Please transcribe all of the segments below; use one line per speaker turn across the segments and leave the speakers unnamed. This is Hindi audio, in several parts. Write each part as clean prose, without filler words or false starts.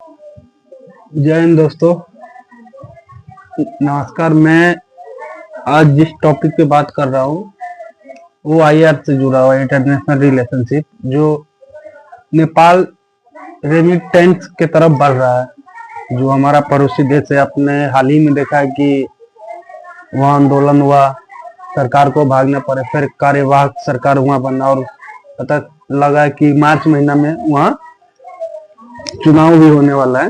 जय हिंद दोस्तों, नमस्कार। मैं आज जिस टॉपिक पे बात कर रहा हूँ वो आईआर से जुड़ा हुआ इंटरनेशनल रिलेशनशिप, जो नेपाल रेमिटेंस के तरफ बढ़ रहा है। जो हमारा पड़ोसी देश है, अपने हाल ही में देखा है कि वहाँ आंदोलन हुआ, सरकार को भागना पड़े, फिर कार्यवाहक सरकार वहाँ बनना और पता लगा कि मार्च महीना में वहाँ चुनाव भी होने वाला है।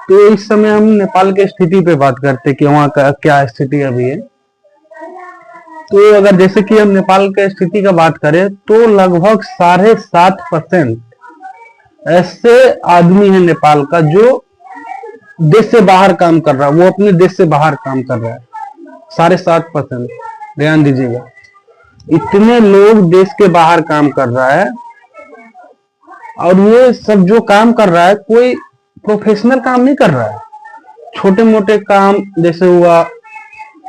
तो इस समय हम नेपाल की स्थिति पे बात करते कि वहाँ का क्या स्थिति अभी है। तो अगर जैसे कि हम नेपाल के स्थिति का बात करें तो लगभग 7.5% ऐसे आदमी है नेपाल का जो देश से बाहर काम कर रहा है, वो अपने देश से बाहर काम कर रहा है। 7.5%, ध्यान दीजिएगा, इतने लोग देश के बाहर काम कर रहा है। और ये सब जो काम कर रहा है कोई प्रोफेशनल काम नहीं कर रहा है, छोटे मोटे काम जैसे हुआ,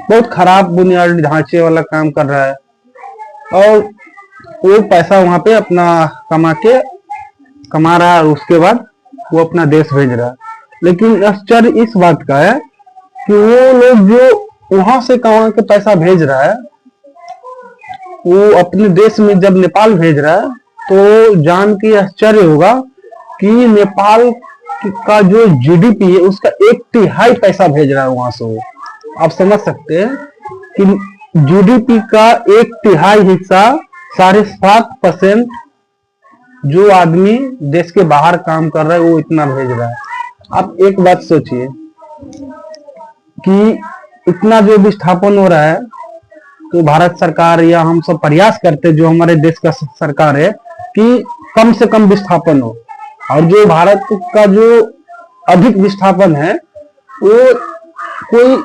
बहुत खराब बुनियादी ढांचे वाला काम कर रहा है। और वो पैसा वहां पे अपना कमा रहा है और उसके बाद वो अपना देश भेज रहा है। लेकिन आश्चर्य इस बात का है कि वो लोग जो वहां से कमा के पैसा भेज रहा है, वो अपने देश में जब नेपाल भेज रहा है तो जान के आश्चर्य होगा कि नेपाल का जो जीडीपी है उसका 1/3 पैसा भेज रहा है वहां से। आप समझ सकते हैं कि जीडीपी का 1/3 हिस्सा 7.5% जो आदमी देश के बाहर काम कर रहा है वो इतना भेज रहा है। आप एक बात सोचिए कि इतना जो विस्थापन हो रहा है, तो भारत सरकार या हम सब प्रयास करते, जो हमारे देश का सरकार है, कि कम से कम विस्थापन हो। और जो भारत का जो अधिक विस्थापन है वो कोई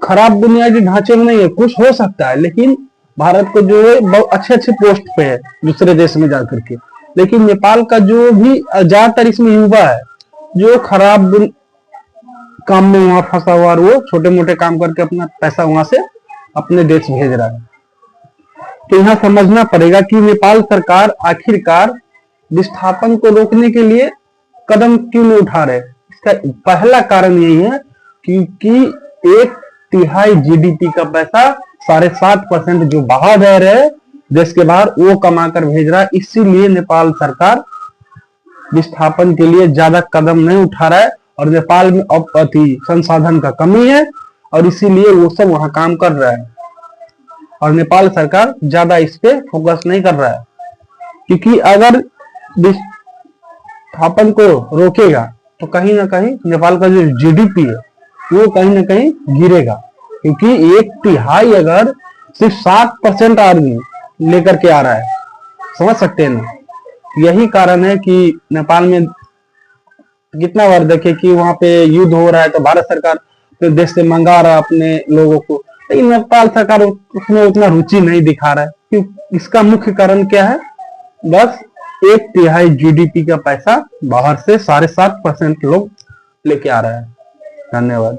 खराब बुनियादी ढांचे में नहीं है, कुछ हो सकता है, लेकिन भारत को जो है बहुत अच्छे पोस्ट पे है दूसरे देश में जाकर के। लेकिन नेपाल का जो भी ज्यादातर इसमें युवा है जो खराब काम में वहां फंसा हुआ, और वो छोटे मोटे काम करके अपना पैसा वहां से अपने देश भेज रहा है। तो यहाँ समझना पड़ेगा कि नेपाल सरकार आखिरकार विस्थापन को रोकने के लिए कदम क्यों नहीं उठा रहे। इसका पहला कारण यही है क्योंकि 1/3 जीडीपी का पैसा 7.5% जो बाहर रह रहे देश के बाहर, वो कमा कर भेज रहा है। इसीलिए नेपाल सरकार विस्थापन के लिए ज्यादा कदम नहीं उठा रहा है। और नेपाल में अब संसाधन का कमी है और इसीलिए वो सब वहां काम कर रहा है। और नेपाल सरकार ज्यादा इस पे फोकस नहीं कर रहा है, क्योंकि अगर विस्थापन को रोकेगा तो कहीं ना कहीं नेपाल का जो जीडीपी है वो कहीं ना कहीं गिरेगा। क्योंकि 1/3 अगर सिर्फ 7% आदमी लेकर के आ रहा है, समझ सकते हैं ना। यही कारण है कि नेपाल में कितना बार देखे कि वहां पे युद्ध हो रहा है तो भारत सरकार तो देश से मंगा रहा है अपने लोगों को, लेकिन नेपाल सरकार उसमें उतना रुचि नहीं दिखा रहा है। क्यों? इसका मुख्य कारण क्या है? बस 1/3 जीडीपी का पैसा बाहर से 7.5% लोग लेके आ रहा है। धन्यवाद।